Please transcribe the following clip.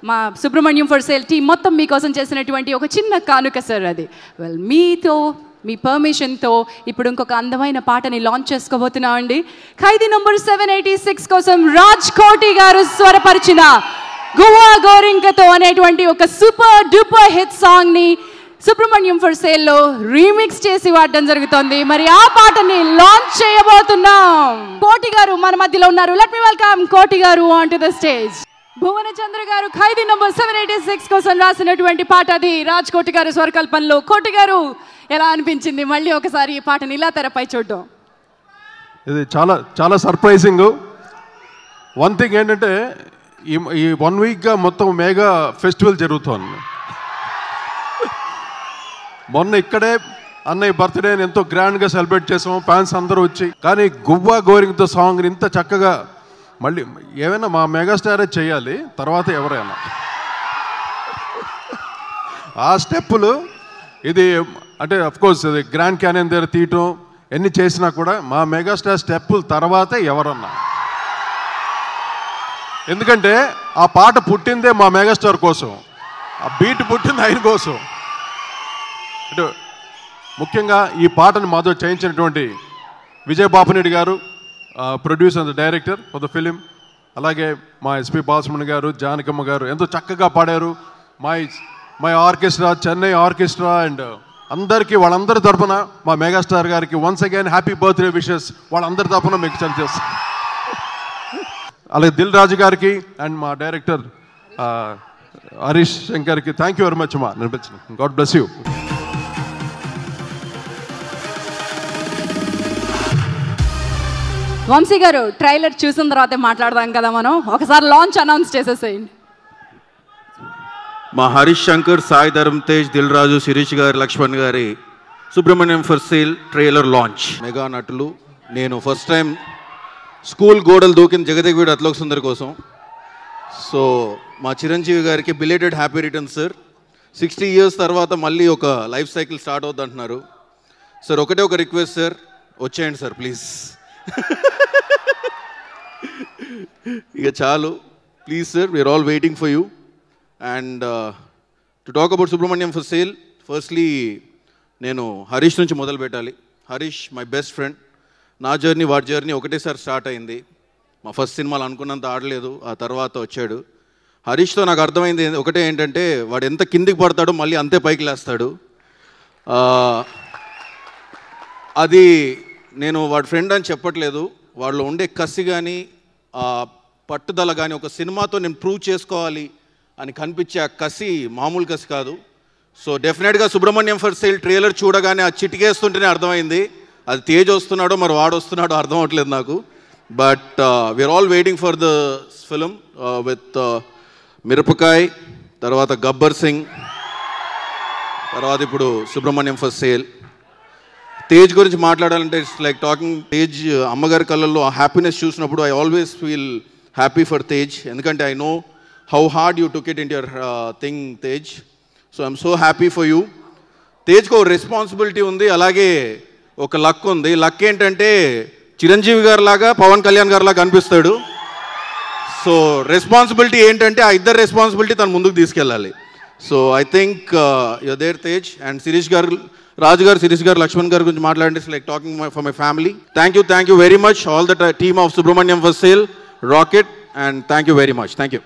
మా Subrahmanyam for sale team మొత్తం మీకోసం చేసినటువంటి ఒక చిన్న కానుక సార్ అది. వెల్, మీతో మీ పర్మిషన్తో ఇప్పుడు ఇంకొక అందమైన పాటని లాంచ్ చేసుకోబోతున్నామండి. ఖైదీ నంబర్ 786 కోసం రాజ్ కోటి గారు స్వరపరిచిన గువ్వా గోరింకతో అనేటువంటి ఒక సూపర్ డూపర్ హిట్ సాంగ్ని సుబ్రహ్మణ్యం ఫర్ సేల్లో రీమిక్స్ చేసి వాడడం జరుగుతుంది. మరి ఆ పాటని లాంచ్ చేయబోతున్నాం. కోటి గారు మన మధ్యలో ఉన్నారు. లెట్ మీ వెల్కమ్ కోటి గారు ఆన్ టు ద స్టేజ్. భువన చంద్ర గారు ఖైదీ నంబర్ 786 కోసం రాసినటువంటి పాట అది. రాజ్ కోటి గారు స్వరకల్పనలో. కోటి గారు ఎలా అనిపించింది మళ్ళీ ఒకసారి ఈ పాటని ఇలా తెరపై చూడడం? ఇది చాలా చాలా సర్ప్రైజింగ్. వన్ థింగ్ ఏంటంటే ఈ 1 వీక్గా మొత్తం మేగా ఫెస్టివల్ జరుగుతోంది. మొన్న ఇక్కడే అన్నయ్య బర్త్డేని ఎంతో గ్రాండ్గా సెలబ్రేట్ చేసాము, ఫ్యాన్స్ అందరూ వచ్చి. కానీ గువ్వా గోరింగ్తో సాంగ్ని ఇంత చక్కగా మళ్ళీ ఏమైనా మా మెగాస్టారే చేయాలి, తర్వాత ఎవరైనా ఆ స్టెప్పులు. ఇది అంటే అఫ్కోర్స్ ఇది గ్రాండ్ క్యానియన్ దగ్గర తీయటం ఎన్ని చేసినా కూడా మా మెగాస్టార్ స్టెప్పుల తర్వాతే ఎవరన్నా. ఎందుకంటే ఆ పాట పుట్టిందే మా మెగాస్టార్ కోసం, ఆ బీట్ పుట్టింది ఆయన కోసం. అంటే ముఖ్యంగా ఈ పాటను మాతో చేయించినటువంటి విజయ్ బాపినేడి గారు, producer and director for the film, అలాగే మా ఎస్పి బాలసుబ్రహ్మణ్యం గారు, జానకమ్మ గారు ఎంతో చక్కగా పాడారు. My orchestra, Chennai orchestra and అందరికీ వాళ్ళందరి తరఫున మా మెగాస్టార్ గారికి once again happy birthday wishes వాళ్ళందరి తరఫున మీకు సెండ్ చేస్తాం. అలాగే దిల్ రాజు గారికి అండ్ మా డైరెక్టర్ హరీష్ శంకర్కి థ్యాంక్ యూ వెరీ మచ్ మా నిలిపించిన. God bless you. Vamshi garu trailer చూసిన తర్వాత మాట్లాడదాం కదా మనం. ఒకసారి లాంచ్ అనౌన్స్ చేసేసేయండి. మా హరీష్ శంకర్, సాయి ధరమ్ తేజ్, దిల్ రాజు, శిరీష్ గారి, లక్ష్మణ్ గారి Subrahmanyam for sale trailer launch. Mega నటులు నేను ఫస్ట్ టైం స్కూల్ గోడలు దూకిన జగదేవిడు అత్లోక్ సుందర్ కోసం. సో మా చిరంజీవి గారికి belated happy returns sir. 60 years తర్వాత మళ్ళీ ఒక లైఫ్ సైకిల్ స్టార్ట్ అవుద్ది అంటున్నారు సార్. ఒకటే ఒక రిక్వెస్ట్ సార్, వచ్చేయండి సార్ ప్లీజ్. ఇక చాలు please sir, we are all waiting for you. And to talk about Subrahmanyam for sale, firstly నేను హరీష్ నుంచి మొదలు పెట్టాలి. Harish my best friend. నా జర్నీ వాడి జర్నీ ఒకటేసారి స్టార్ట్ అయింది. మా ఫస్ట్ సినిమాలు అనుకున్నంత ఆడలేదు, ఆ తర్వాత వచ్చాడు. హరీష్తో నాకు అర్థమైంది ఒకటే ఏంటంటే, వాడు ఎంత కిందికి పడతాడో మళ్ళీ అంతే పైకి లేస్తాడు. అది నేను వాడి ఫ్రెండ్ అని చెప్పట్లేదు, వాళ్ళు ఉండే కసి కానీ పట్టుదల కానీ, ఒక సినిమాతో నేను ప్రూవ్ చేసుకోవాలి అని కనిపించే ఆ కసి మామూలు కసి కాదు. సో డెఫినెట్గా సుబ్రహ్మణ్యం ఫర్ సేల్ ట్రైలర్ చూడగానే ఆ చిటికేస్తుంటేనే అర్థమైంది అది తేజ్ వస్తున్నాడో మరి వాడు వస్తున్నాడో అర్థం అవ్వట్లేదు నాకు. But we are all waiting for the film with Mirapakay, తర్వాత గబ్బర్ సింగ్, తర్వాత ఇప్పుడు సుబ్రహ్మణ్యం ఫర్ సేల్. తేజ్ గురించి మాట్లాడాలంటే ఇట్స్ లైక్ టాకింగ్. తేజ్ అమ్మగారి కళ్ళల్లో ఆ హ్యాపీనెస్ చూసినప్పుడు I always feel happy for Tej, ఎందుకంటే I know how hard you took it in your thing Tej. So I'm so happy for you. తేజ్కి ఒక రెస్పాన్సిబిలిటీ ఉంది, అలాగే ఒక లక్ ఉంది. లక్ ఏంటంటే చిరంజీవి గారి లాగా పవన్ కళ్యాణ్ గారి లాగా అనిపిస్తాడు. సో రెస్పాన్సిబిలిటీ ఏంటంటే ఆ ఇద్దరు రెస్పాన్సిబిలిటీ తను ముందుకు తీసుకెళ్ళాలి. So I think your there Tej. And Shirish garu, Raju garu, Shirish garu, Lakshman గారి గురించి మాట్లాడండి. It's like talking for my family. Thank you very much all the team of Subrahmanyam for sale, rocket, and thank you very much. Thank you.